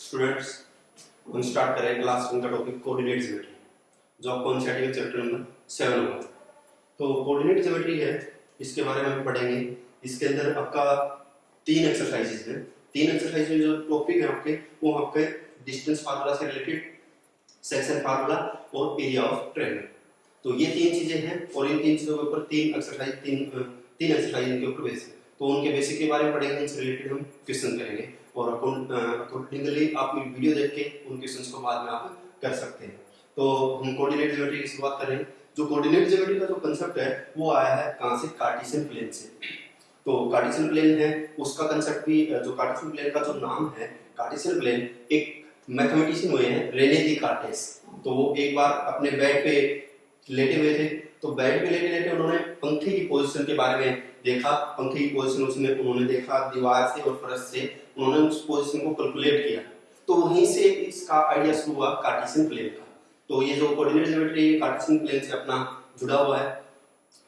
Students, हम start करें class 1 का टॉपिक कोऑर्डिनेट ज्योमेट्री, जो आपको एनसीईआरटी के चैप्टर नंबर 7 होगा। तो कोऑर्डिनेट ज्योमेट्री है, इसके बारे में हम पढ़ेंगे। इसके अंदर आपका 3 एक्सरसाइजेज हैं। 3 एक्सरसाइज में जो टॉपिक है आपके, वो आपके डिस्टेंस फार्मूला से रिलेटेड, सेक्शन फार्मूला और एरिया ऑफ ट्रायंगल। तो ये 3 चीजें हैं और इन 3 चीजों के ऊपर 3 एक्सरसाइज इनके ऊपर बेस है। तो उनके बेसिक के बारे में पढ़ेंगे, इनसे रिलेटेड हम क्वेश्चन करेंगे और अकॉर्डिंगली आप वीडियो देख के उन क्वेश्चंस को बाद में आप कर सकते हैं। तो हम कोऑर्डिनेट ज्योमेट्री की शुरुआत करें। जो कोऑर्डिनेट ज्योमेट्री का जो कंसेप्ट है वो आया है कहां से? कार्टेशियन प्लेन से। तो कार्टेशियन प्लेन है, उसका कंसेप्ट भी, जो कार्टेशियन प्लेन का जो नाम है कार्टेशियन प्लेन, एक मैथमेटिशियन हुए हैं रेने डिकार्टेस। तो वो एक बार अपने बेड पे लेटे हुए थे, तो बेड पे लेटे लेटे उन्होंने पंखे की पोजीशन के बारे में देखा। पंखे की पोजीशन उसमें उन्होंने देखा, दीवार से और फर्श से उन्होंने उस पोजीशन को कैलकुलेट किया। तो वहीं से इसका आइडिया शुरू हुआ कार्टेशियन प्लेन का। तो ये जो कोऑर्डिनेट ज्योमेट्री कार्टेशियन प्लेन से अपना जुड़ा हुआ है।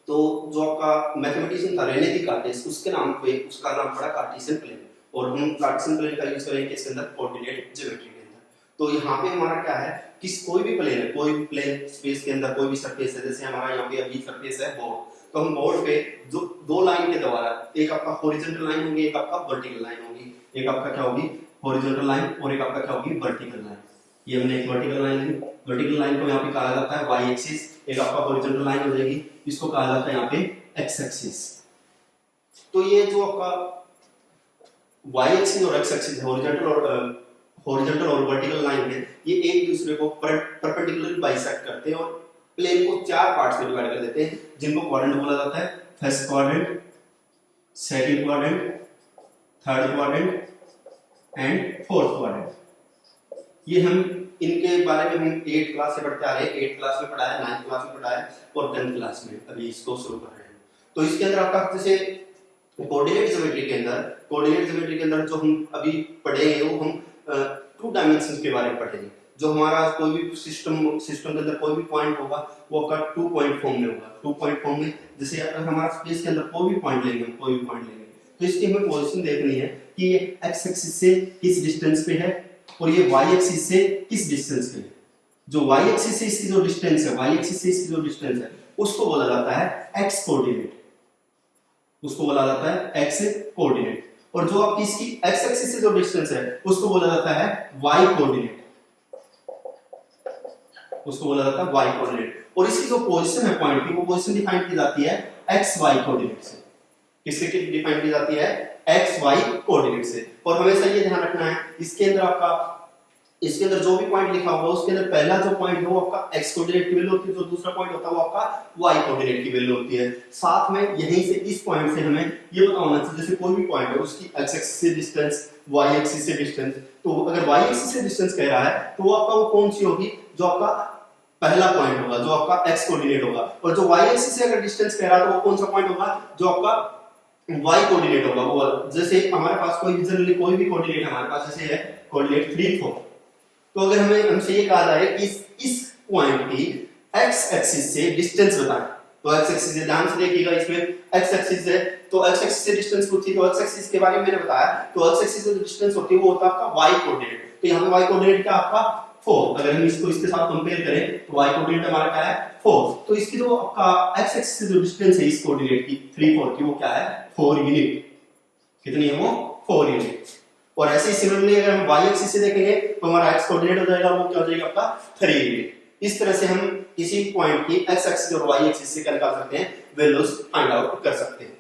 तो जो आपका मैथमेटिशियन था रेने डिकार्टेस, उसके नाम पे उसका नाम पड़ा कार्टेशियन प्लेन, और हम कार्टेशियन प्लेन का यूज करेंगे इसके अंदर कोऑर्डिनेट ज्योमेट्री के अंदर। तो यहाँ पे हमारा क्या है कि कोई भी प्लेन है, कोई भी प्लेन स्पेस के अंदर कोई भी सरफेस है, जैसे हमारा यहाँ पे अभी सरफेस है बोर्ड, तो हम बोर्ड पे जो 2 लाइन के द्वारा, एक आपका हॉरिजॉन्टल लाइन होगी, एक आपका वर्टिकल लाइन होगी। एक आपका क्या होगी? हॉरिजॉन्टल लाइन, और एक आपका क्या होगी? Vertical line. ये हमने एक वर्टिकल लाइन ली। वर्टिकल लाइन को यहाँ पे कहा जाता है वाई एक्सिस। एक आपका हॉरिजॉन्टल लाइन हो जाएगी, इसको कहा जाता है यहाँ पे एक्स एक्सिस। तो ये जो आपका वाई एक्सिस और एक्स एक्सिस, हॉरिजॉन्टल और वर्टिकल लाइन है, ये एक दूसरे को परपेंडिकुलर बाइसेक्ट करते हैं और प्लेन को 4 पार्ट्स में डिवाइड कर देते हैं, जिनको क्वाड्रेंट बोला जाता है। First quadrant, second quadrant, third quadrant and fourth quadrant. ये हम इनके बारे में हम 8th क्लास से पढ़ते आ रहे हैं। 8th क्लास में पढ़ा है, 9th क्लास में पढ़ा है और 10th क्लास में अभी इसको शुरू कर रहे हैं। तो इसके अंदर आपका जैसे कोऑर्डिनेट ज्योमेट्री के अंदर जो हम अभी पढ़ेंगे वो हम 2 डायमेंशंस के बारे में पढ़ेंगे। जो हमारा कोई भी सिस्टम के अंदर कोई भी पॉइंट होगा वो आपका 2 पॉइंट फॉर्म में होगा। 2 पॉइंट फॉर्म में, जैसे अगर हमारा स्पेस के अंदर कोई भी पॉइंट लेंगे, तो इसकी हमें पोजीशन देखनी है कि ये एक्स एक्सिस से किस डिस्टेंस पे है और ये वाई एक्सिस से किस डिस्टेंस पे है। जो वाई एक्सिस से इसकी जो डिस्टेंस है, उसको बोला जाता है एक्स कोऑर्डिनेट। और जो आपकी इसकी एक्स एक्सिस से जो डिस्टेंस है उसको बोला जाता है वाई कोऑर्डिनेट। और इसकी जो पोजीशन है पॉइंट की, वो पोजीशन डिफाइन की जाती है एक्स वाई कोऑर्डिनेट से। किससे डिफाइन की जाती है? एक्स वाई कोऑर्डिनेट से। और हमेशा ये ध्यान रखना है, इसके अंदर जो भी पॉइंट लिखा होगा उसके अंदर पहला जो पॉइंट है वो आपका एक्स कोऑर्डिनेट की वैल्यू होती है, जो दूसरा पॉइंट होता है वो आपका वाई कोऑर्डिनेट की वैल्यू होती है। साथ में यहीं से इस पॉइंट से हमें ये पता होना चाहिए, जैसे कोई भी पॉइंट है उसकी एक्स एक्सिस से डिस्टेंस, वाई एक्सिस से डिस्टेंस। तो अगर वाई एक्सिस से डिस्टेंस कह रहा है तो वो आपका वो कौन सी होगी? जो आपका पहला पॉइंट होगा, जो आपका एक्स कोऑर्डिनेट होगा। और जो वाई एक्सिस से अगर डिस्टेंस कह रहा है तो वो कौन सा पॉइंट होगा? जो आपका वाई कोऑर्डिनेट होगा। वो जैसे हमारे पास कोई भी कोऑर्डिनेट हमारे पास जैसे है कोऑर्डिनेट 3 4, तो अगर हमसे ये कहा जाए कि इस पॉइंट की एक्स एक्सिस से डिस्टेंस बताएं, तो एक्स एक्सिस से ध्यान से देखिएगा, इसमें एक्स एक्सिस है तो एक्स एक्सिस से डिस्टेंस पूछी, तो एक्स एक्सिस के बारे में मैंने बताया, तो एक्स एक्सिस से जो डिस्टेंस होती है वो होता है आपका वाई कोऑर्डिनेट। तो यहाँ पे वाई कोऑर्डिनेट क्या आपका 4। अगर हम इसको इसके साथ कंपेयर करें तो वाई कोऑर्डिनेट हमारा क्या है 4। तो इसकी जो आपका एक्स एक्सिस से जो डिस्टेंस है इस कोऑर्डिनेट की 3 4 की, वो क्या है 4 यूनिट। कितनी है वो? 4 यूनिट। और ऐसे ही सिमिलरली अगर हम y एक्सिस से देखेंगे तो हमारा x कोऑर्डिनेट हो जाएगा, वो क्या हो जाएगा आपका 3 यूनिट। इस तरह से हम किसी पॉइंट की x एक्सिस और y एक्सिस से क्या निकाल सकते हैं? वैल्यूज फाइंड आउट कर सकते हैं।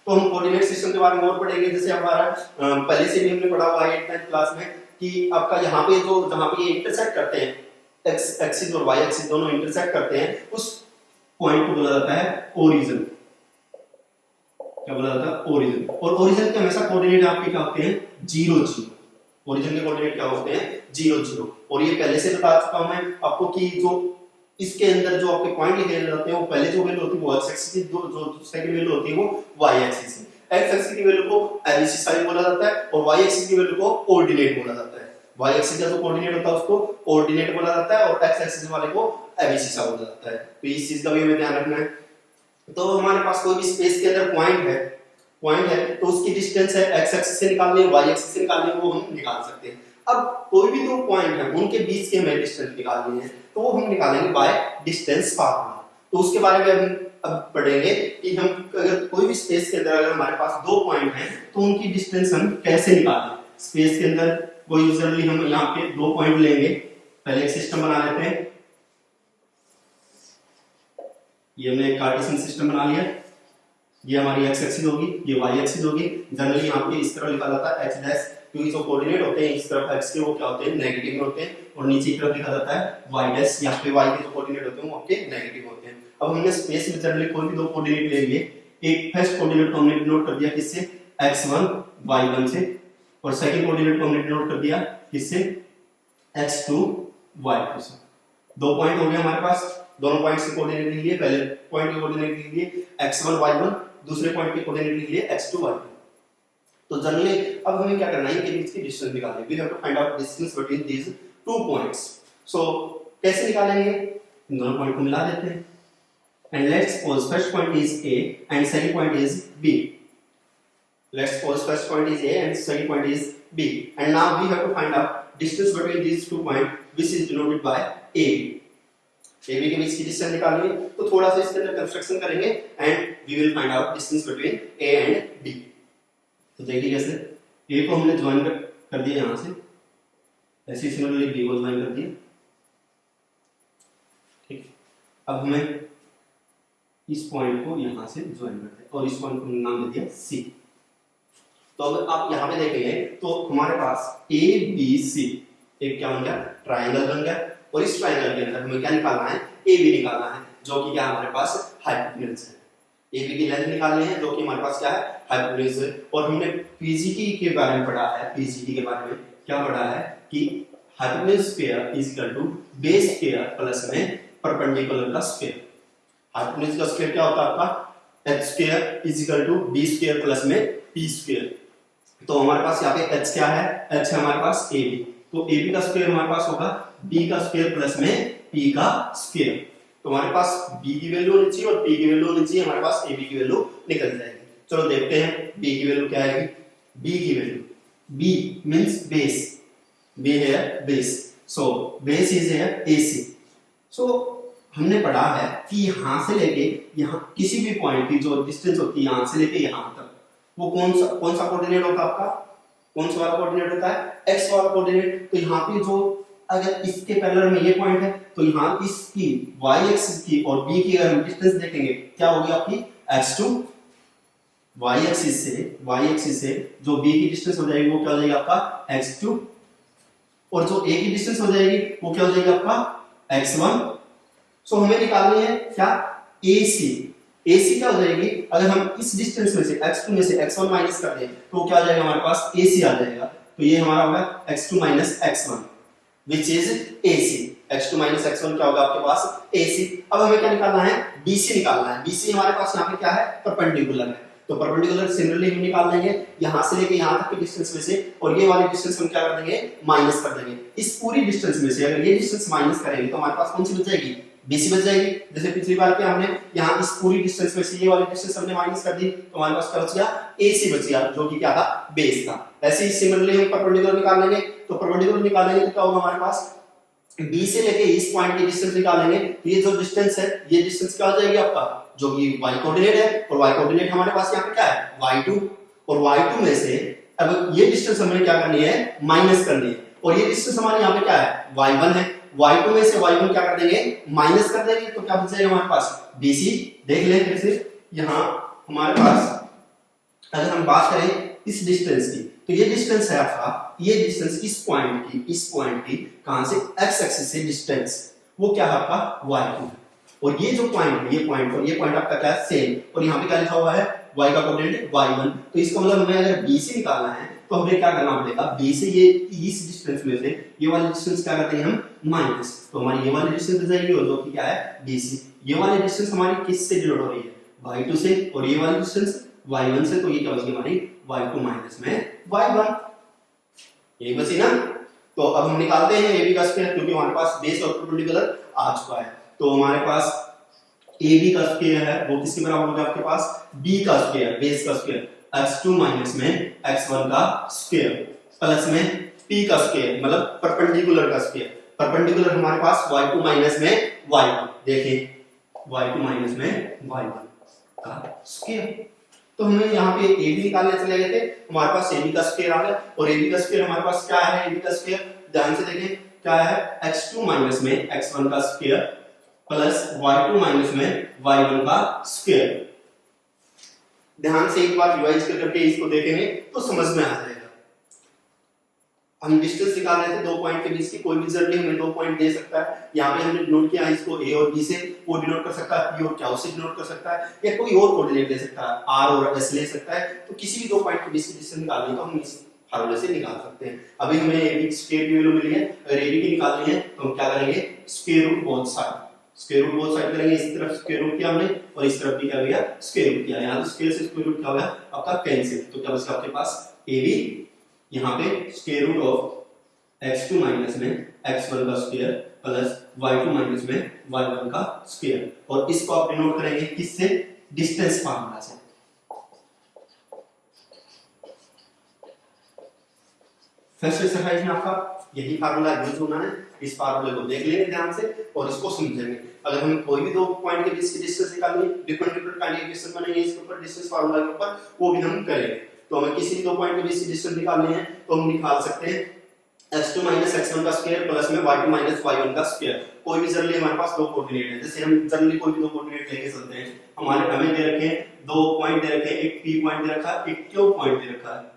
तो हम कोऑर्डिनेट सिस्टम के बारे में और पढ़ेंगे। जैसे हमारा पहले से भी हमने पढ़ा हुआ है 8th क्लास में कि आपका यहाँ पे जहाँ पे ये इंटरसेक्ट करते हैं, x एक्सिस और y एक्सिस दोनों इंटरसेक्ट करते हैं, उस पॉइंट को बोला जाता है ओरिजिन। क्या बोला जाता है? ओरिजिन। और ओरिजिन के हमेशा कोऑर्डिनेट आपके क्या होते हैं? 0 0। ओरिजिन के कोऑर्डिनेट क्या होते हैं? 0 0। और ये पहले से बता चुका हूं मैं आपको कि जो इसके अंदर जो आपके पॉइंट लिखे जाते हैं वो पहले जो वैल्यू होती है वो एक्स एक्सिस की, जो सेकंड वैल्यू होती है वो वाई एक्सिस की। एक्स एक्सिस की वैल्यू को एबिसिस साइन बोला जाता है और वाई एक्सिस की वैल्यू को ऑर्डिनेट बोला जाता है। वाई एक्सिस का जो कोऑर्डिनेट होता है उसको ऑर्डिनेट बोला जाता है और एक्स एक्सिस वाले को एबिसिस बोला जाता है। तो इस चीज का भी हमें ध्यान रखना है। तो हमारे पास कोई भी स्पेस के अंदर पॉइंट है तो उसकी डिस्टेंस है एक्स एक्सिस से निकालनी है, वाई एक्सिस से निकालनी है, वो हम निकाल सकते हैं। अब कोई भी दो पॉइंट है उनके बीच के हमें डिस्टेंस निकालनी है, तो वो हम निकालेंगे बाय डिस्टेंस फार्मूला। तो उसके बारे में अब पढ़ेंगे कि हम अगर कोई भी स्पेस के अंदर अगर हमारे पास दो पॉइंट हैं तो उनकी डिस्टेंस हम कैसे निकालें। स्पेस के अंदर वो यूजुअली हम यहाँ पे दो पॉइंट लेंगे, पहले एक सिस्टम बना लेते हैं। ये हमने एक कार्टेशियन सिस्टम बना लिया, ये हमारी एक्स एक्सिस होगी, ये वाई एक्सिस होगी। जनरली यहाँ पे इस तरह लिखा जाता है एच डैश, क्योंकि जो कोऑर्डिनेट होते हैं इस तरफ एक्स के वो क्या होते हैं नेगेटिव में होते हैं, और नीचे की तरफ लिखा जाता है वाई डैश, यहाँ पे वाई के जो कोऑर्डिनेट होते हैं वो आपके नेगेटिव होते हैं। अब हमने स्पेस में जनरली कोई भी दो कोऑर्डिनेट लेंगे, एक फर्स्ट कोऑर्डिनेट को हमने डिनोट कर दिया किससे, x1 y1 से, और सेकंड कोऑर्डिनेट को हमने डिनोट कर दिया किससे, x2 y2 से। दो पॉइंट हो गए हमारे पास, दोनों पॉइंट्स के कोऑर्डिनेट लिख लिए, पहले पॉइंट के कोऑर्डिनेट लिख लिए x1 y1, दूसरे पॉइंट के कोऑर्डिनेट लिख लिए x2 y2। तो जनरली अब हमें क्या करना है, इनके बीच की डिस्टेंस निकालनी है। We have to find out distance between these two points. So कैसे निकालेंगे, इन दोनों पॉइंट को मिला देते हैं। And let's suppose first point is A and second point is B. Let's suppose first point is A and second point is B. And now we have to find out distance between these two points, which is denoted by AB. AB के बीच की distance निकालनी है, तो थोड़ा सा इसके अंदर construction करेंगे and we will find out distance between A and B. तो देखिए कैसे A को हमने ज्वाइन कर दिया यहाँ से, ऐसे सिमिलरली B को ज्वाइन कर दिया। ठीक, अब हमें इस पॉइंट को यहां से ज्वाइन करते हैं और इस पॉइंट को नाम दे दिया C। तो अगर आप यहां पे देखेंगे तो हमारे पास ABC एक क्या बन गया, ट्रायंगल बन गया, और इस ट्रायंगल के अंदर हमें क्या निकालना है, AB निकालना है, जो कि क्या हमारे पास हाइपोटेन्यूज है। AB की लेंथ निकालनी है, जो कि हमारे पास क्या है, हाइपोटेन्यूज है। और हमने पीजीटी के बारे में पढ़ा है, पीजीटी के बारे में क्या पढ़ा है कि hypotenuse square is equal to base square plus में परपेंडिकुलर का स्क्वायर। हाइपोटेन्यूज का स्क्वायर क्या होता है आपका, h square is equal to b square plus में p स्क्वायर। तो हमारे पास यहाँ पे h क्या है, h है हमारे पास ab, तो ab का स्क्वायर हमारे पास होगा b का स्क्वायर प्लस में p का स्क्वायर। तो हमारे पास b की वैल्यू होनी चाहिए और p की वैल्यू होनी चाहिए, हमारे पास ab की वैल्यू निकल जाएगी। चलो देखते हैं b की वैल्यू क्या आएगी। b की value, b means base, b है base, so base is here ac। सो हमने पढ़ा है कि यहां से लेके यहां किसी भी पॉइंट की जो डिस्टेंस होती है यहां से लेके यहां तक, वो कौन सा कोऑर्डिनेट होता है आपका, कौन सा वाला कोऑर्डिनेट होता है, x वाला कोऑर्डिनेट। तो यहाँ पे जो अगर इसके पैरेलल में ये पॉइंट है तो यहाँ इसकी y एक्सिस की और b की अगर हम डिस्टेंस देखेंगे क्या होगी आपकी, x2 y एक्सिस से जो b की डिस्टेंस हो जाएगी वो क्या हो जाएगी आपका x2, और जो a की डिस्टेंस हो जाएगी वो क्या हो जाएगी आपका x1। सो हमें निकालनी है क्या, AC। AC क्या हो जाएगी, अगर हम इस डिस्टेंस में से x2 में से x1 माइनस कर दें तो क्या आ जाएगा हमारे पास, AC आ जाएगा। तो ये हमारा होगा x2 minus x1 which is AC। x2 minus x1 क्या होगा आपके पास, AC। अब हमें क्या निकालना है, BC निकालना है। BC हमारे पास यहाँ पे क्या है, परपेंडिकुलर है, तो परपेंडिकुलर सिमिलरली हम निकाल लेंगे यहां से लेके यहां तक की डिस्टेंस में से, और ये वाली डिस्टेंस हम क्या कर देंगे, माइनस कर देंगे। इस पूरी डिस्टेंस में से अगर ये डिस्टेंस माइनस करेंगे तो हमारे पास कौन सी बच जाएगी, BC बच जाएगी। जैसे पिछली बार क्या हमने यहाँ इस पूरी डिस्टेंस में से ये वाली डिस्टेंस हमने माइनस कर दी तो हमारे पास क्या बच गया, AC बच गया, जो कि क्या था, बेस था। ऐसे ही सिमिलरली हम परपेंडिकुलर निकाल लेंगे, तो परपेंडिकुलर निकालेंगे तो क्या होगा हमारे पास, B से लेके इस पॉइंट की डिस्टेंस निकालेंगे, ये जो डिस्टेंस है ये डिस्टेंस क्या हो जाएगी आपका, जो कि y कोऑर्डिनेट है, और y कोऑर्डिनेट हमारे पास यहाँ पे क्या है, y2, और y2 में से अब ये डिस्टेंस हमें क्या करनी है, माइनस करनी है, और ये डिस्टेंस हमारे यहाँ पे क्या है, y1 है। y2 में से y1 क्या कर देंगे, माइनस कर देंगे, तो क्या बच जाएगा हमारे पास, BC। देख लें फिर से, यहाँ हमारे पास अगर हम बात करें इस डिस्टेंस की, तो ये डिस्टेंस है आपका, ये डिस्टेंस इस पॉइंट की कहां से, x एक्सिस से डिस्टेंस, वो क्या है आपका, y2। और ये जो पॉइंट है, ये पॉइंट और ये पॉइंट आपका क्या है, सेम, और यहाँ पे क्या लिखा हुआ है, y का कोऑर्डिनेट y1। तो इसका मतलब हमें अगर BC निकालना है तो हमें क्या करना पड़ेगा, B से ये इस डिस्टेंस में से ये वाली डिस्टेंस क्या करते हैं हम, माइनस, तो हमारी ये वाली डिस्टेंस हो जाएगी, और जो कि क्या है, BC। ये वाली डिस्टेंस हमारी किस से डिनोट हो रही है, y2 से, और ये वाली डिस्टेंस y1 से, तो ये क्या बची हमारी y2 माइनस में y1, यही बची ना। तो अब हम निकालते हैं AB का स्क्वायर, क्योंकि हमारे पास बेस और परपेंडिकुलर आ चुका है। तो हमारे पास AB का स्क्वायर है वो किसके बराबर होगा आपके पास, B का स्क्वायर, बेस का स्क्वायर, x2 माइनस में x1 का स्क्वायर प्लस में p का स्क्वायर मतलब परपेंडिकुलर का स्क्वायर। परपेंडिकुलर हमारे पास y2 माइनस में y1, देखिए y2 माइनस में y1 का स्क्वायर। तो हमें यहाँ पे ए बी निकालने चले गए थे, हमारे पास ए बी का स्क्वायर आ गया और ए बी का स्क्वायर हमारे पास क्या है, ए बी का स्क्वायर ध्यान से देखें क्या है, x2 माइनस में x1 का स्क्वायर प्लस y2 माइनस में y1 का स्क्वायर। ध्यान से एक बार रिवाइज करके इसको देखेंगे तो समझ में आ जाएगा। हम डिस्टेंस निकाल रहे थे दो पॉइंट के बीच की, कोई भी रिजल्ट हमें दो पॉइंट दे सकता है। यहाँ पे हमने नोट किया इसको ए और बी से, वो डिनोट कर सकता है, पी और क्यू से डिनोट कर सकता है, या कोई और कोऑर्डिनेट ले सकता है, आर और एस ले सकता है। तो किसी भी दो पॉइंट के बीच की डिस्टेंस निकालनी है तो हम इस फार्मूले से निकाल सकते हैं। अभी हमें ए बी स्क्वायर की वैल्यू मिली है, अगर ए बी की निकालनी है तो हम क्या करेंगे, square root both side, square root both side करेंगे। इस तरफ स्क्वायर रूट किया हमने और इस तरफ भी क्या किया, स्क्वायर रूट किया। यहाँ तो स्क्वायर से स्क्वायर रूट क्या होगा आपका कैंसिल, तो क्या बचेगा आपके पास ए बी, यहाँ पे square root of x2 minus में x1 का स्क्वायर प्लस y2 माइनस में y1 का स्क्वायर, और इसको आप डिनोट करेंगे किससे, डिस्टेंस फार्मूला से। फर्स्ट एक्सरसाइज में आपका यही फार्मूला यूज होना है। इस फार्मूले को देख लेंगे ध्यान से और इसको समझेंगे। अगर हमें कोई भी दो पॉइंट के बीच की डिस्टेंस निकालनी है, डिफरेंट डिफरेंट काइंड के क्वेश्चन बनेंगे इसके ऊपर, डिस्टेंस फार्मूला के ऊपर, वो भी हम करेंगे। तो हमें किसी भी दो पॉइंट के बीच की डिस्टेंस निकालनी है तो हम निकाल सकते हैं x2 माइनस x1 का स्क्वायर प्लस में y2 माइनस y1 का स्क्वायर। कोई भी जनरली हमारे पास दो कोऑर्डिनेट है, जैसे हम जनरली कोई भी दो कोऑर्डिनेट लेके चलते हैं, हमारे हमें दे रखे हैं दो पॉइंट दे रखे हैं, एक p पॉइंट दे रखा है, एक q पॉइंट दे रखा है।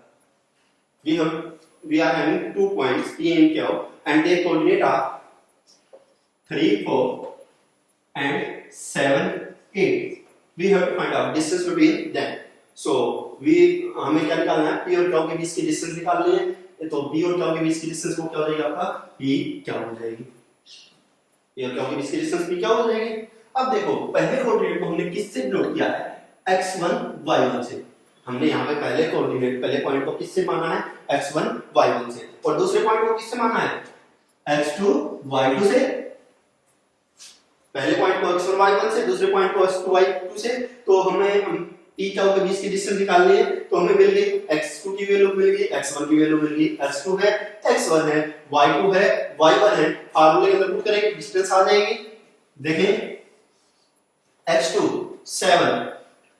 we are having 2 points p and q and their coordinate are 3 4 and 7 8. We have to find out distance between them. So हमें क्या निकालना है, p और q के बीच की डिस्टेंस निकालनी है। तो p और q के बीच की डिस्टेंस वो क्या हो जाएगी आपका, p क्या हो जाएगी, p और q के बीच की डिस्टेंस p क्या हो जाएगी। अब देखो पहले कोऑर्डिनेट को हमने किससे डिनोट किया है, x1 y1 से। हमने यहाँ पे पहले कोऑर्डिनेट पहले पॉइंट को किससे माना है, x1 y1 से, और दूसरे पॉइंट को किससे माना है, x2 y2 से। पहले पॉइंट को x1 y1 से, दूसरे पॉइंट को x2 y2 से। तो हमें p q के बीच की डिस्टेंस निकालनी है, तो हमें मिल गई x2 की वैल्यू मिल गई, x1 की वैल्यू मिल गई, x2 है, x1 है, y2 है, y1 है। फार्मूले के अंदर पुट करेंगे डिस्टेंस आ जाएगी। देखें x2 7,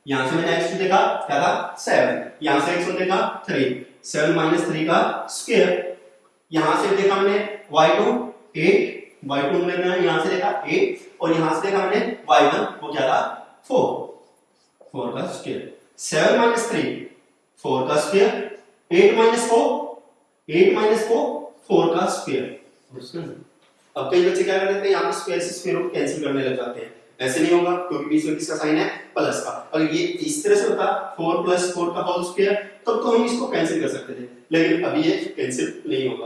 यहां से मैंने x2 देखा क्या था 7, यहां से x1 देखा 3, 7 माइनस 3 का स्क्वायर। यहां से देखा मैंने y2 8, y2 मैंने यहां से देखा 8, और यहां से देखा मैंने y1 वो क्या था 4 का स्क्वायर। 7 माइनस 3 4 का स्क्वायर, 8 माइनस 4 4 का स्क्वायर। अब कई बच्चे क्या कर देते हैं, यहाँ पे स्क्वायर से स्क्वायर रूट कैंसिल करने लग जाते हैं। ऐसे नहीं होगा क्योंकि बीच में किसका साइन है, प्लस का। अगर ये इस तरह से होता 4 प्लस 4 का होल स्क्वायर, तब तो हम इसको कैंसिल कर सकते थे, लेकिन अभी ये कैंसिल नहीं होगा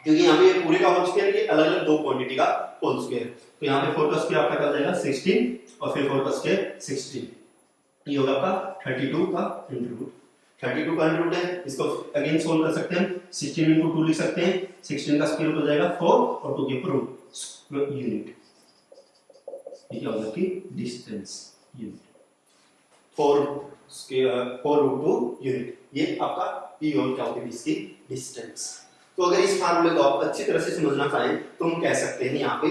क्योंकि यहाँ पे पूरे का होल स्क्वायर, ये अलग अलग दो क्वांटिटी का होल स्क्वायर। तो यहाँ पे 4 का स्क्वायर आपका क्या हो जाएगा 16, और फिर 4 का स्क्वायर 16, ये होगा आपका 32 का अंडर रूट। 32 का अंडर रूट है, इसको अगेन सोल्व कर सकते हैं, 16 into 2 लिख सकते हैं। 16 का स्क्वायर रूट हो जाएगा 4 और 2 के ऊपर रूट यूनिट, ये क्या होगा कि डिस्टेंस यूनिट, 4 रूट 2 यूनिट। ये आपका p और q के बीच की डिस्टेंस। तो अगर इस फार्मूले को आप अच्छी तरह से समझना चाहें तो हम कह सकते हैं यहाँ पे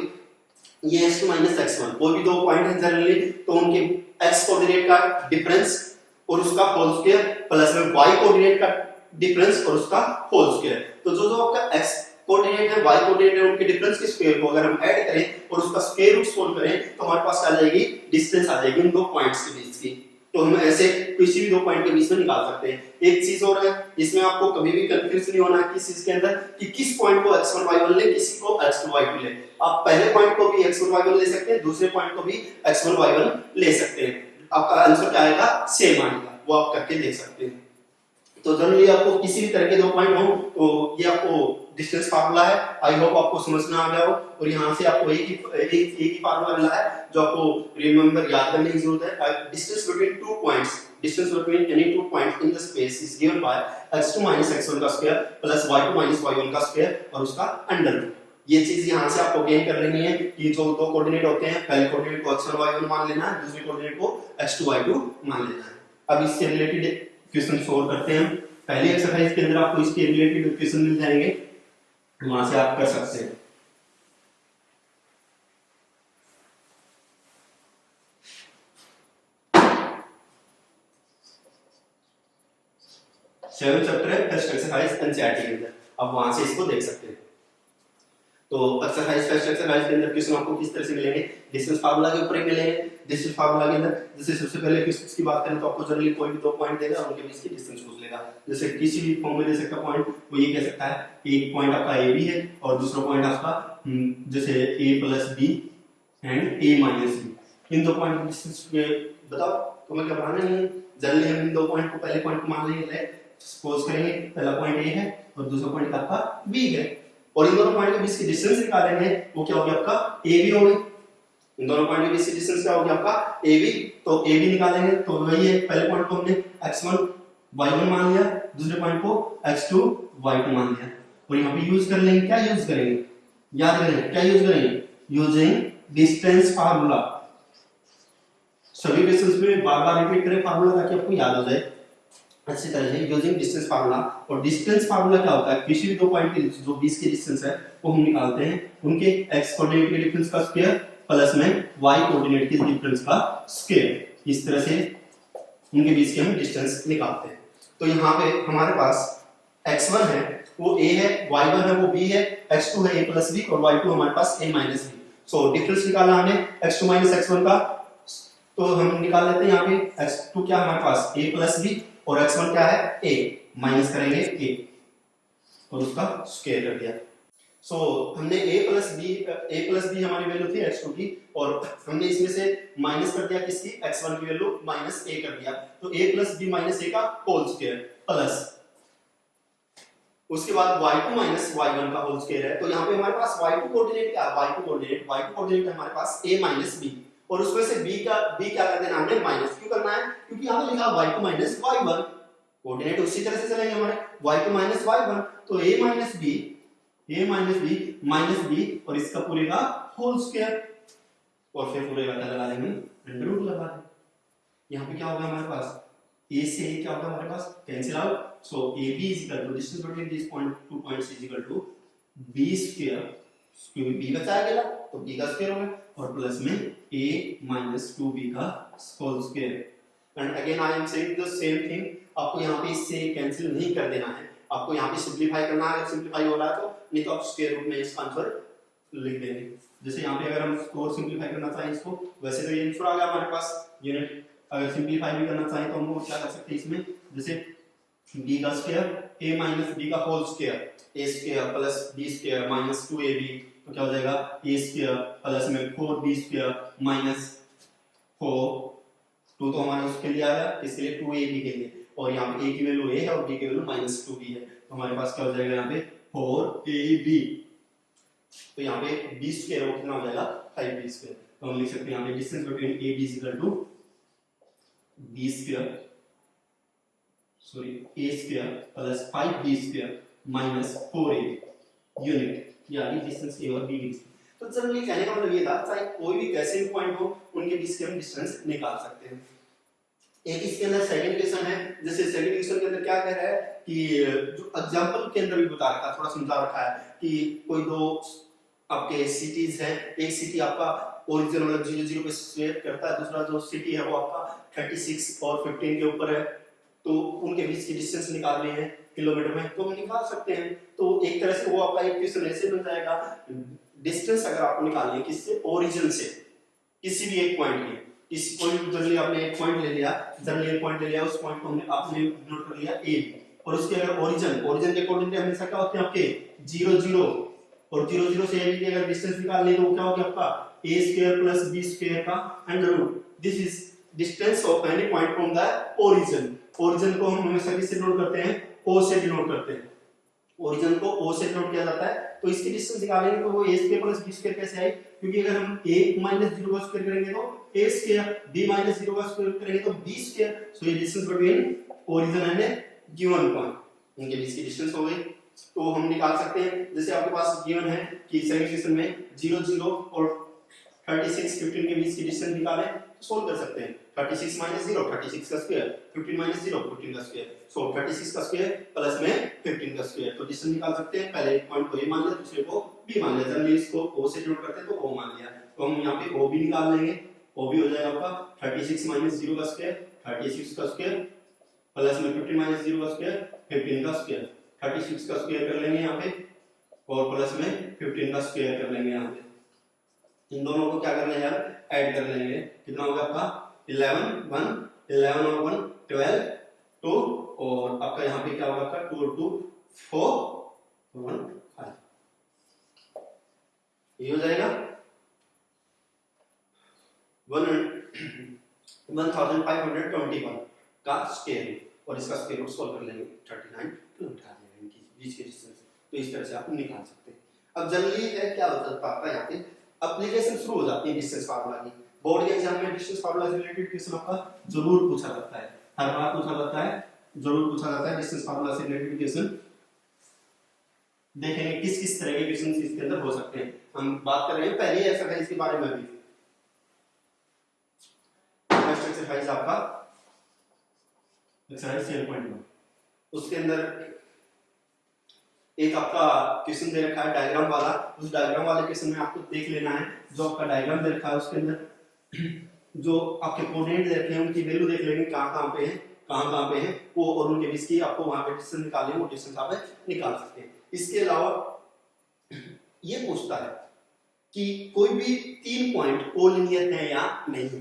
ये x2 माइनस x1 कोई भी दो पॉइंट है जनरली, तो उनके x कोऑर्डिनेट का डिफरेंस और उसका होल स्क्वायर प्लस में y कोऑर्डिनेट का डिफरेंस और उसका होल स्क्वायर। तो जो आपका x कोऑर्डिनेट है, y कोऑर्डिनेट है, उनके डिफरेंस के स्क्वायर को अगर हम ऐड करें और उसका स्क्वायर रूट सोल्व करें तो हमारे पास आ जाएगी डिस्टेंस आ जाएगी उन दो पॉइंट्स के बीच की। तो हम ऐसे किसी भी दो पॉइंट के बीच में निकाल सकते हैं। एक चीज और है, इसमें आपको कभी भी कंफ्यूज नहीं होना है किस चीज के अंदर कि किस पॉइंट को x1 y1 ले, किसी को x2 y2 ले। आप पहले पॉइंट को भी x1 y1 ले सकते हैं, दूसरे पॉइंट को भी x1 y1 ले सकते हैं। आपका आंसर क्या आएगा, सेम आएगा, वो आप करके देख सकते हैं। तो जनरली आपको किसी भी तरह के दो पॉइंट हो तो ये आपको डिस्टेंस फार्मूला है। आई होप आपको समझना आ गया हो, और यहाँ से आपको एक ही फार्मूला मिला है जो आपको रिमेंबर याद करने की जरूरत है। Distance between two points, distance between any two points in the space is given by x2 minus x1 का square plus y2 minus y1 का स्क्वायर और उसका अंडर रूट। ये चीज यहाँ से आपको गेन कर लेनी है कि जो दो कोऑर्डिनेट होते हैं, पहले कोऑर्डिनेट को x1 y1 मान लेना है, दूसरे कोऑर्डिनेट को x2 y2 मान लेना है। अब इससे रिलेटेड क्वेश्चन सोल्व करते हैं। पहली एक्सरसाइज के अंदर आपको इसके रिलेटेड इक्वेशन मिल जाएंगे, वहां से आप कर सकते हैं। सेवन चैप्टर है फर्स्ट एक्सरसाइज एनसीईआरटी के अंदर, आप वहां से इसको देख सकते हैं। तो एक्सरसाइज फर्स्ट एक्सरसाइज के अंदर क्वेश्चन आपको किस तरह से मिलेंगे, डिस्टेंस फार्मूला के ऊपर ही मिलेंगे। डिस्टेंस फार्मूला के अंदर जैसे सबसे पहले क्वेश्चन की बात करें तो आपको जनरली कोई भी दो पॉइंट देगा और उनके बीच की डिस्टेंस पूछ लेगा। जैसे किसी भी फॉर्म में दे सकता पॉइंट, वो ये कह सकता है एक पॉइंट आपका ए बी है और दूसरा पॉइंट आपका जैसे A plus B and A minus B. इन दो पॉइंट की डिस्टेंस बताओ, तुम्हें घबराना नहीं है। जनरली हम इन दो पॉइंट को पहले पॉइंट को मान लेंगे, सपोज करेंगे पहला पॉइंट ए है और दूसरा पॉइंट आपका बी है, और इन दोनों पॉइंट के बीच की डिस्टेंस निकालेंगे, वो क्या होगी आपका ए बी होगी। इन दोनों पॉइंट के बीच की डिस्टेंस क्या होगी आपका ए बी, तो ए बी निकालेंगे तो वही है, पहले पॉइंट को हमने x1 y1 मान लिया, दूसरे पॉइंट को x2 y2 मान लिया, और यहाँ पे यूज कर लेंगे, क्या यूज करेंगे, याद करेंगे क्या यूज करेंगे, यूजिंग डिस्टेंस फार्मूला। सभी क्वेश्चंस में बार-बार रिपीट करें फार्मूला ताकि आपको याद हो जाए अच्छी तरह से, यूजिंग डिस्टेंस फार्मूला। और डिस्टेंस फार्मूला क्या होता है, किसी भी दो पॉइंट के जो बीच की डिस्टेंस है वो हम निकालते हैं उनके x कोऑर्डिनेट के डिफरेंस का स्क्वायर प्लस में y कोऑर्डिनेट के डिफरेंस का स्क्वायर, इस तरह से उनके बीच के हम डिस्टेंस निकालते हैं। तो यहाँ पे हमारे पास x1 है वो a है, y1 है वो b है, x2 है a प्लस b और y2 हमारे पास a minus b। So difference निकालना हमें x2 माइनस x1 का, तो हम निकाल लेते हैं यहाँ पे x2 क्या हमारे पास a प्लस b और x1 क्या है a, माइनस करेंगे a और उसका स्क्वायर कर दिया। सो हमने a प्लस b हमारी वैल्यू थी x2 की, और हमने इसमें से माइनस कर दिया किसकी, x1 की वैल्यू माइनस a कर दिया, तो a plus b minus a का होल स्क्वायर प्लस उसके बाद y2 माइनस y1 का होल स्क्वायर है। तो यहाँ पे हमारे पास y2 कोऑर्डिनेट क्या है, y2 कोऑर्डिनेट है हमारे पास a माइनस b, और उसमें से b क्या कर देना हमने माइनस, क्यों करना है, क्योंकि यहाँ पे लिखा y2 माइनस y1, कोऑर्डिनेट उसी तरह से चलेंगे हमारे y2 माइनस y1, तो a minus b minus b और इसका पूरे का होल स्क्वायर, और फिर पूरे का क्या लगा देंगे, अंडर रूट लगा देंगे। यहाँ पे क्या होगा हमारे पास, a से a क्या होगा हमारे पास, cancel out, so ab is equal to distance between these two points is equal to b square, क्योंकि b बचा गया तो b का स्क्वायर होगा, और प्लस में a minus 2b का whole square. And again I am saying the same thing, आपको यहाँ पे इससे कैंसिल नहीं कर देना है, आपको यहाँ पे सिंपलीफाई करना है। अगर सिंपलीफाई हो रहा है तो, नहीं तो आप स्क्वायर रूट में इसका आंसर लिख देंगे। जैसे यहाँ पे अगर हम इसको सिंपलीफाई करना चाहें इसको, वैसे तो ये आंसर आ गया हमारे पास यूनिट, अगर सिंपलीफाई भी करना चाहें तो हम क्या कर सकते हैं इसमें, जैसे b का स्क्वायर a माइनस b का whole square, a square plus b square minus 2ab, तो क्या हो जाएगा a स्क्वायर प्लस में 4b स्क्वायर माइनस 4, 2 तो हमारे उसके लिए आ गया, इसके लिए 2ab के लिए, और यहाँ पे a की वैल्यू a है और b की वैल्यू माइनस 2b है, तो हमारे पास क्या हो जाएगा यहाँ पे 4ab, तो यहाँ पे b स्क्वायर वो कितना हो जाएगा 5b स्क्वायर। तो हम लिख सकते हैं यहाँ पे distance between ab is equal to b square a square plus 5b square minus 4a unit, यानी डिस्टेंस a और b की डिस्टेंस। तो जनरली कहने का मतलब ये था, चाहे कोई भी कैसे भी पॉइंट हो उनके बीच के हम डिस्टेंस निकाल सकते हैं। एक इसके अंदर सेकंड क्वेश्चन है, जैसे सेकंड क्वेश्चन के अंदर क्या कह रहा है कि जो एग्जांपल के अंदर भी बता रखा है, थोड़ा समझा रखा है कि कोई दो आपके सिटीज है, एक सिटी आपका ओरिजिन मतलब 0 पे स्वेप करता है, दूसरा जो सिटी है वो आपका 36 और 15 के ऊपर है, तो उनके बीच की डिस्टेंस निकालनी है किलोमीटर में, तो हम निकाल सकते हैं। तो एक तरह से वो आपका एक क्वेश्चन ऐसे बन जाएगा, डिस्टेंस अगर आपको निकालनी है किससे, ओरिजिन से, किसी भी एक पॉइंट की, किसी कोई जनरली आपने एक पॉइंट ले लिया, जनरली एक पॉइंट ले लिया, उस पॉइंट को हमने आपने नोट कर लिया a, और उसके अगर ओरिजिन के कोऑर्डिनेट हमेशा क्या होते हैं आपके 0 0, और 0 0 से a की अगर डिस्टेंस निकालनी है तो वो क्या होगा आपका a square plus b square का under root, this is distance of any point from the origin. Origin को हम हमेशा किससे नोट करते हैं, o से डिनोट करते हैं, ओरिजिन को o से डिनोट किया जाता है। तो इसकी डिस्टेंस निकालेंगे तो वो a square plus b square कैसे आई, क्योंकि अगर हम a माइनस 0 का स्क्वायर करेंगे तो a स्क्वायर, b माइनस 0 का स्क्वायर करेंगे तो b स्क्वायर, सो ये distance between origin and given point, इनके बीच की डिस्टेंस हो गई। तो हम निकाल सकते हैं, जैसे आपके पास गिवन है कि सेकंड क्वेश्चन में 0 0 और 36 15 के बीच की डिस्टेंस निकालें, सोल्व कर सकते हैं। 36 माइनस 0 36 का स्क्वायर, 15 माइनस 0 15 का स्क्वायर, सो 36 का स्क्वायर प्लस में 15 का स्क्वायर। तो डिस्टेंस निकाल सकते हैं। पहले एक पॉइंट को ए मान लिया, दूसरे को बी मान लिया। जनरली इसको ओ से डिनोट करते हैं तो ओ मान लिया। तो हम यहाँ पे ओ भी निकाल लेंगे। ओ भी हो जाएगा आपका 36 माइनस 0 का स्क्वायर 36 का स्क्वायर प्लस में 15 माइनस 0 का स्क्वायर 15 का स्क्वायर। 36 का स्क्वायर कर लेंगे यहाँ पे और प्लस में 15 का स्क्वायर कर लेंगे यहाँ पे। इन दोनों को क्या करना है यार, ऐड कर लेंगे। कितना होगा आपका 11 और 1 12 2 और आपका यहाँ पे क्या होगा आपका 2 और 2 4 और 1 5। ये हो जाएगा 1521 का स्क्वायर और इसका स्क्वायर रूट सॉल्व कर लेंगे 39 किलोमीटर बीच के डिस्टेंस। तो इस तरह से आप निकाल सकते हैं। अब जनरली क्या होता है आपका यहाँ पे एप्लीकेशन शुरू हो जाती है डिस्टेंस फार्मूला की। बोर्ड के एग्जाम में डिस्टेंस फार्मूला से रिलेटेड क्वेश्चन आपका जरूर पूछा जाता है, हर बार पूछा जाता है, जरूर पूछा जाता है। डिस्टेंस फार्मूला से रिलेटेड क्वेश्चन देखेंगे किस किस तरह के क्वेश्चन इसके अंदर हो सकते हैं। हम बात कर रहे हैं पहले एक्सरसाइज के बारे में भी। फर्स्ट एक्सरसाइज आपका एक्सरसाइज 7.1, उसके अंदर एक आपका क्वेश्चन दे रखा है डायग्राम वाला। उस डायग्राम वाले क्वेश्चन में आपको देख लेना है जो आपका डायग्राम दे रखा है उसके अंदर जो आपके कोऑर्डिनेट दे रखे हैं उनकी वैल्यू देख लेंगे कहां पे है वो और उनके बीच की आपको वहां पे डिस्टेंस निकालनी है, वो डिस्टेंस आप निकाल सकते हैं। इसके अलावा ये पूछता है कि कोई भी 3 पॉइंट कोलिनियर है या नहीं है।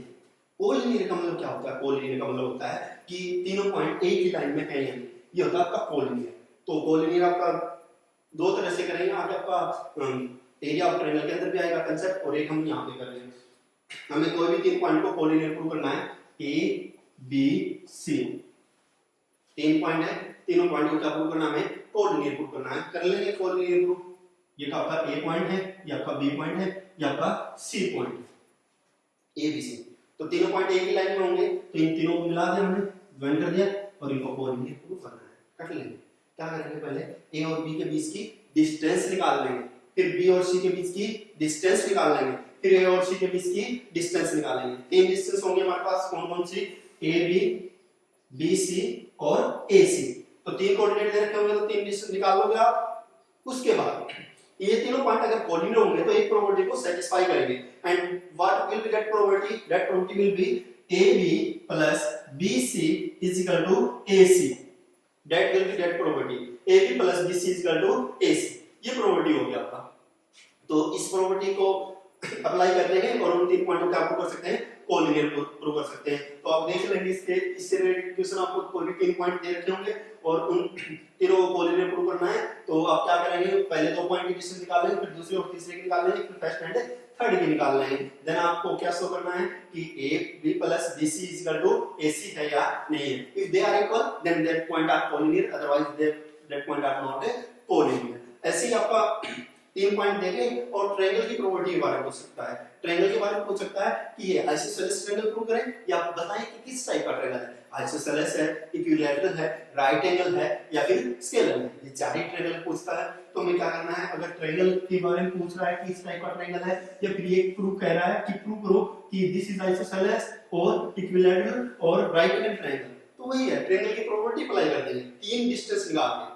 कोलिनियर का मतलब क्या होता है? कोलिनियर का मतलब होता है कि तीनों पॉइंट एक ही लाइन में है या नहीं, ये होता है आपका कोलिनियर। तो कोलिनियर आपका दो तरह से करेंगे। आगे आपका एरिया ऑफ ट्रायंगल के अंदर भी आएगा कंसेप्ट और एक हम यहाँ पे करेंगे। हमें कोई भी 3 पॉइंट को कोलिनियर प्रूव करना है। ए बी सी 3 पॉइंट है, तीनों पॉइंट को क्या प्रूव करना है? हमें कोलिनियर प्रूव करना है। कर लेंगे कोलिनियर प्रूव। ये तो आपका ए पॉइंट है, ये आपका बी पॉइंट है, ये आपका सी पॉइंट है, ए बी सी। तो तीनों पॉइंट एक ही लाइन में होंगे तो इन तीनों को मिला दिया, हमने ज्वाइन कर दिया और इनको कोलिनियर प्रूव करना है। कर लेंगे। क्या करेंगे? पहले ए और बी के बीच की डिस्टेंस निकाल लेंगे, फिर बी और सी के बीच की डिस्टेंस निकाल लेंगे, फिर ए और सी के बीच की डिस्टेंस निकालेंगे। 3 डिस्टेंस होंगे हमारे पास। कौन कौन सी? ए बी, बी सी और ए सी। तो 3 कोऑर्डिनेट दे रखे होंगे तो 3 डिस्टेंस निकाल लोगे आप। उसके बाद ये तीनों पॉइंट अगर कोलिनियर होंगे तो एक प्रॉपर्टी को सेटिस्फाई करेंगे। And what will be that property? That property will be A B plus B C is equal to A C. That will be that property AB plus BC is equal to AC। ये property हो गया आपका। तो इस property को apply कर लेंगे और उन 3 पॉइंटों को आप कर सकते हैं कोलिनियर प्रूव कर सकते हैं। तो आप देख लेंगे इससे रिलेटेड क्वेश्चन आपको कोई भी 3 पॉइंट दे रखे होंगे और उन तीनों को कोलिनियर प्रूव करना है। तो आप क्या करेंगे? पहले 2 पॉइंट की डिस्टेंस निकाल लेंगे, फिर दूसरे और तीसरे की निकाल लेंगे, फिर फर्स्ट एंड थर्ड की निकाल लेंगे। देन आपको क्या शो करना है कि AB plus BC is equal to AC है या नहीं है। If they are equal then that point are collinear, otherwise that point are not collinear। ऐसे ही आपका 3 पॉइंट देंगे और ट्रायंगल की प्रॉपर्टी के बारे में पूछ सकता है। ट्रायंगल के बारे में पूछ सकता है कि ये आइसोसेलेस ट्रायंगल प्रूव करें या बताएं कि किस टाइप का ट्रायंगल है। आइसोसेलेस है, इक्विलैटरल है, राइट एंगल है या फिर स्केलर है। ये 4 ही ट्रायंगल पूछता है। तो हमें क्या करना है? अगर ट्रायंगल के बारे में पूछ रहा है कि इस टाइप का ट्रायंगल है या फिर ये प्रूव कह रहा है कि प्रूव करो कि दिस इज आइसोसेलेस और इक्विलैटरल और राइट एंगल ट्रायंगल, तो वही है ट्रायंगल की प्रॉपर्टी अप्लाई कर देंगे। 3 डिस्टेंस निकाल के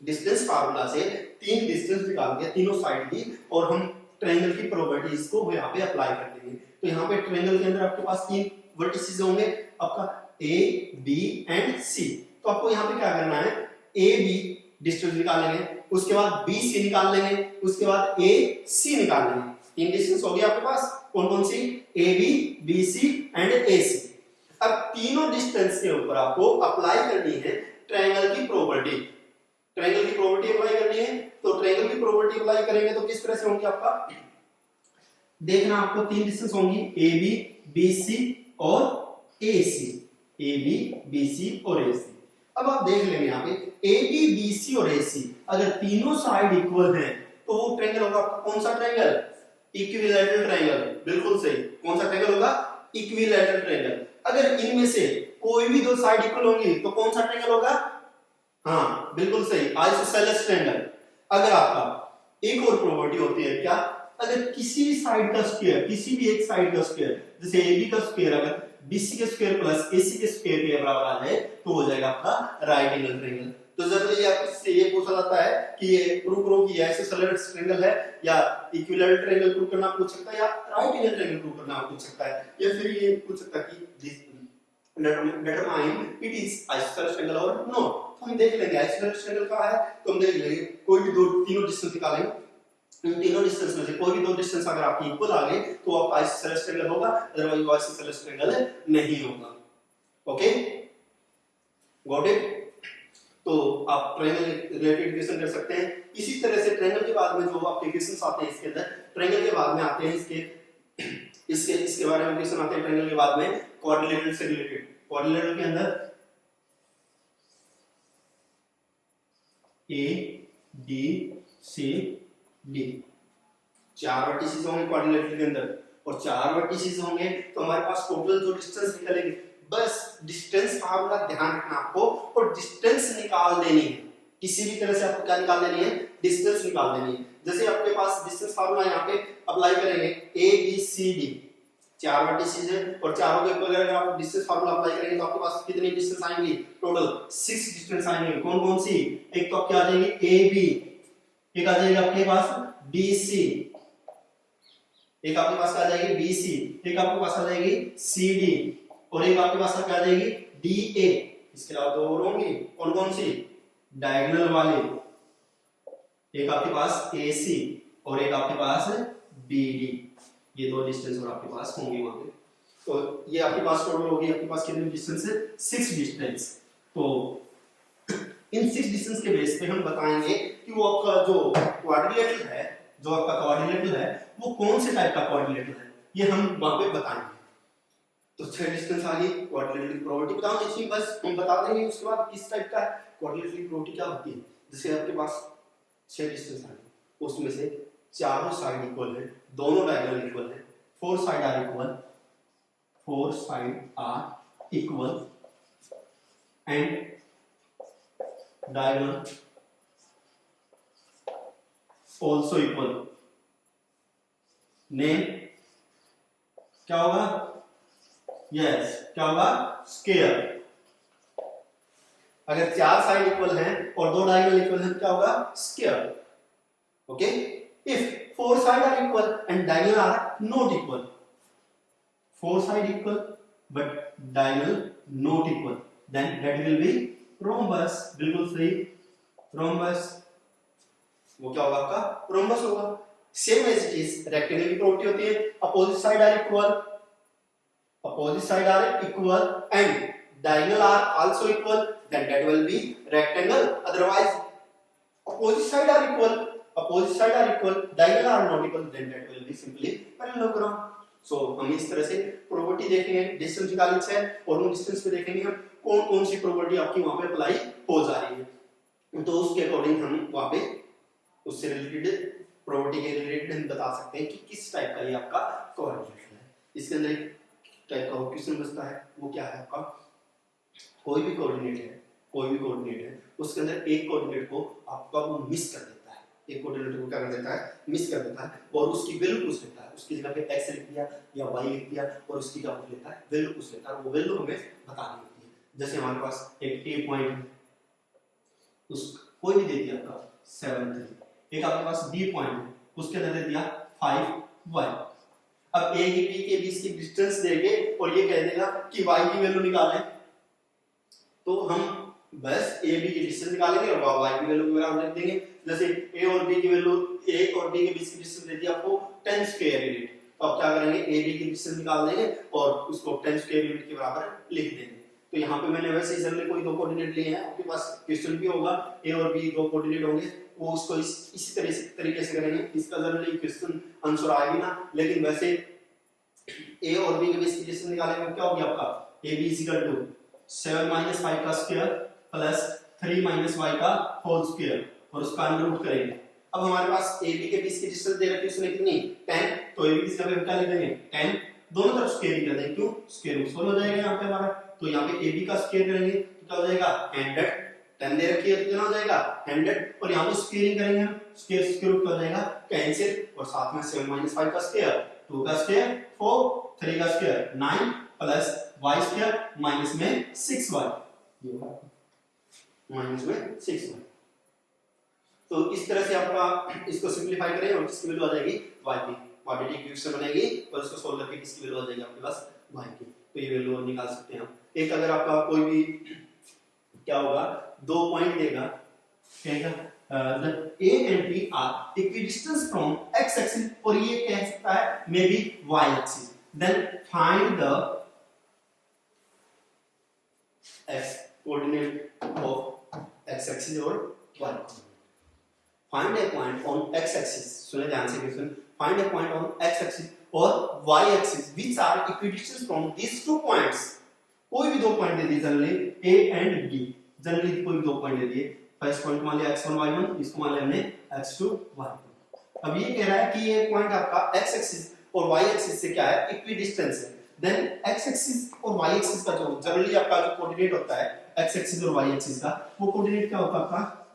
डिस्टेंस फार्मूला से 3 डिस्टेंस निकाल के तीनों साइड की और हम ट्रायंगल की प्रॉपर्टीज को यहाँ पे अप्लाई कर देंगे। तो यहाँ पे ट्रायंगल के अंदर आपके पास 3 वर्टिसेस होंगे आपका A, B एंड C। तो आपको यहाँ पे क्या करना है? A, B डिस्टेंस निकालेंगे, उसके बाद B, C निकाल लेंगे, उसके बाद A, C निकाल लेंगे। 3 डिस्टेंस हो गया आपके पास। कौन कौन सी? A, B, B, C and A, C। अब तीनों डिस्टेंस के ऊपर आपको अप्लाई करनी है ट्रायंगल की प्रॉपर्टी। ट्रायंगल की प्रॉपर्टी अप्लाई करनी है। तो ट्रायंगल की प्रॉपर्टी अप्लाई करेंगे तो किस तरह से होंगी आपका? देखना, आपको 3 डिस्टेंस होंगी ए बी, बी सी और ए सी। ए बी, बी सी और ए सी। अब आप देख लेंगे यहाँ पे ए बी, बी सी और ए सी अगर तीनों साइड इक्वल हैं तो वो ट्रायंगल होगा आपका कौन सा ट्रायंगल? Equilateral triangle. बिल्कुल सही। कौन सा ट्रायंगल होगा? Equilateral triangle. अगर इनमें से कोई भी 2 साइड इक्वल होंगी तो कौन सा ट्रायंगल होगा? हाँ बिल्कुल सही, आइसोसेलेस ट्रायंगल। अगर आपका एक और प्रॉपर्टी होती है क्या? अगर किसी भी साइड का स्क्वायर, किसी भी एक साइड का स्क्वायर, जैसे AB का स्क्वायर अगर BC के स्क्वायर प्लस AC के स्क्वायर के बराबर आ जाए तो हो जाएगा आपका राइट एंगल ट्रायंगल। तो जनरली आपसे ये पूछा जाता है कि ये प्रूव करो कि आइसोसेलेस ट्रायंगल है, या इक्विलैटरल ट्रायंगल प्रूव करना पूछ सकता है, या राइट एंगल ट्रायंगल प्रूव करना पूछ सकता है, या फिर ये पूछ सकता है कि determine it is isosceles triangle or not। तो हम देख लेंगे isosceles triangle का है तो हम देख लेंगे कोई भी दो तीनों डिस्टेंस निकालेंगे, इन तीनों डिस्टेंस में से कोई भी दो डिस्टेंस अगर आपकी इक्वल आ गए तो आपका आइसोसेलेस ट्रायंगल होगा, अदरवाइज वो आइसोसेलेस ट्रायंगल नहीं होगा। Okay, got it. तो आप ट्रायंगल रिलेटेड इक्वेशन कर सकते हैं। इसी तरह से ट्रायंगल के बाद में जो आपके इक्वेशंस आते हैं इसके अंदर, ट्रायंगल के बाद में आते हैं इसके बारे में इक्वेशन आते हैं ट्रायंगल के बाद में क्वाड्रिलेटरल से रिलेटेड। क्वाड्रिलेटरल के अंदर A B C D चार वर्टिसेस होंगे क्वाड्रिलेटरल के अंदर, और चार वर्टिसेस होंगे तो हमारे पास टोटल जो डिस्टेंस निकलेंगे, बस डिस्टेंस फार्मूला ध्यान रखना आपको, और डिस्टेंस निकाल देनी है। किसी भी तरह से आपको क्या निकाल देनी है, डिस्टेंस निकाल देनी है। जैसे आपके पास डिस्टेंस फार्मूला यहाँ पे अप्लाई करेंगे, A B C D चार वर्टिसेस है, और चारों के ऊपर अगर आप डिस्टेंस फार्मूला अप्लाई करेंगे तो आपके पास कितनी डिस्टेंस आएंगी, टोटल 6 डिस्टेंस आएंगे। कौन कौन सी, एक तो आपकी आ जाएगी AB, एक आ जाएगी आपके पास BC, एक आपके पास आ जाएगी BC, एक आपके पास आ जाएगी CD, और एक आपके पास आ जाएगी DA। इसके अलावा दो और होंगी, कौन कौन सी, डायगोनल वाले, एक आपके पास AC और एक आपके पास BD। ये दो डिस्टेंस और आपके पास होंगे वहां पे। तो ये आपके पास टोटल होगी, आपके पास कितनी डिस्टेंस है, 6 डिस्टेंस। तो इन 6 डिस्टेंस के बेस पे हम बताएंगे कि वो आपका जो क्वाड्रिलेटरल है, जो आपका क्वाड्रिलेटरल है वो कौन से टाइप का क्वाड्रिलेटरल है, ये हम वहां पे बताएंगे। तो 6 डिस्टेंस आ गई, क्वाड्रिलेटरल की प्रॉपर्टी बताओ इसी, बस हम बता देंगे उसके बाद किस टाइप का है क्वाड्रिलेटरल की प्रॉपर्टी क्या होती है। जैसे आपके पास 6 डिस्टेंस आ गए, उसमें से चारों साइड इक्वल है, दोनों डायगोनल इक्वल है, 4 side are equal, 4 side are equal and diagonal also equal। Name क्या होगा, यस क्या होगा, स्क्वायर। अगर चार साइड इक्वल हैं और दो डायगोनल इक्वल हैं क्या होगा, square. Okay, if 4 side are equal and diagonal are not equal, 4 side equal but diagonal not equal, then that will be rhombus. बिल्कुल सही, रोम्बस वो क्या होगा, आपका रोम्बस होगा। Same as it is rectangle की प्रॉपर्टी होती है, opposite side are equal, opposite side are equal and diagonal are also equal, then that will be rectangle. Otherwise opposite side are equal, opposite side are equal, diagonal are not equal, then that will be simply parallelogram. So हम इस तरह से property देखेंगे, distance निकालनी है और उन distance पे देखेंगे हम कौन कौन सी प्रॉपर्टी आपकी वहां पे अप्लाई हो जा रही है, तो उसके अकॉर्डिंग हम वहां पे उससे रिलेटेड प्रॉपर्टी के रिलेटेड हम बता सकते हैं कि किस टाइप का ये आपका कोऑर्डिनेट है। इसके अंदर एक टाइप का क्वेश्चन बचता है, वो क्या है आपका, कोई भी कोऑर्डिनेट है, कोई भी कोऑर्डिनेट है उसके अंदर एक कोऑर्डिनेट को आपका वो मिस कर देता है, एक कोऑर्डिनेट को क्या कर देता है, मिस कर देता है और उसकी वैल्यू पूछ लेता है, उसकी जगह पे x लिख दिया या y लिख दिया और उसकी क्या पूछ लेता है, वैल्यू पूछ लेता है, वो वैल्यू हमें बतानी होती है। जैसे हमारे पास एक a पॉइंट उस कोई भी दे दिया आपका 7 3, एक आपके पास B पॉइंट है उसके अंदर दे दिया 5 y। अब A की B के बीच की डिस्टेंस देके और ये कह देगा कि y की वैल्यू निकालें, तो हम बस A B की डिस्टेंस निकालेंगे और y की वैल्यू के बराबर लिख देंगे। जैसे A और B की वैल्यू, A और B के बीच की डिस्टेंस दे दी आपको 10 स्क्वायर यूनिट, तो आप क्या करेंगे A B की डिस्टेंस निकाल देंगे और उसको 10 स्क्वायर यूनिट के बराबर लिख देंगे। तो यहाँ पे मैंने वैसे ही जनरली कोई दो कोऑर्डिनेट लिए हैं, आपके पास क्वेश्चन भी होगा A और B दो कोऑर्डिनेट होंगे, वो उसको इसी तरीके से करेंगे। इसका जनरली क्वेश्चन आंसर आएगी ना, लेकिन वैसे A और B के बीच की डिस्टेंस निकालेंगे क्या होगी आपका AB = 7 - 5 का स्क्वायर प्लस 3 - y का होल स्क्वायर और उसका अंडर रूट करेंगे। अब हमारे पास AB के बीच की डिस्टेंस दे रखी है उसने कितनी 10, तो AB की जगह क्या लिख देंगे 10, दोनों तरफ स्क्वायर कर देंगे, क्यों स्क्वायर रूट सोल्व हो जाएगा यहाँ पे हमारा। तो यहाँ पे AB का स्क्वायर करेंगे तो क्या हो जाएगा 100 10 दे रखी है तो कितना हो जाएगा 100, और यहाँ तो स्क्वायरिंग करेंगे हम, स्क्वायर रूट क्या हो जाएगा कैंसिल, और साथ में 7 - 5 का स्क्वायर, 2 का स्क्वायर 4, 3 का square 9 plus y square minus में 6y, माइनस में 6y। तो इस तरह से आपका इसको सिंपलीफाई करें और किसकी वैल्यू आ जाएगी y की, क्वाड्रेटिक इक्वेशन बनेगी और इसको सोल्व करके किसकी वैल्यू आ जाएगी आपके पास y की। तो ये वैल्यू निकाल सकते हैं आप। एक अगर आपका कोई भी क्या होगा, 2 पॉइंट देगा, कहेगा A and B are equidistant from x axis, और ये कह सकता है may be y axis, then find the x coordinate of x axis और y coordinate. Find a point on x axis, सुने ध्यान से question, find a point on x axis और y axis which are equidistant from these 2 points. कोई भी 2 point दे दिए generally A and B, generally कोई भी 2 पॉइंट दे दिए, फर्स्ट पॉइंट मान लिया x1 y1, इसको मान लिया हमने x2 y2। अब ये कह रहा है कि ये पॉइंट आपका x एक्सिस और y एक्सिस से क्या है इक्विडिस्टेंस है, देन x एक्सिस और y एक्सिस का जो जनरली आपका जो कोऑर्डिनेट होता है x एक्सिस और y एक्सिस का, वो कोऑर्डिनेट क्या होता है आपका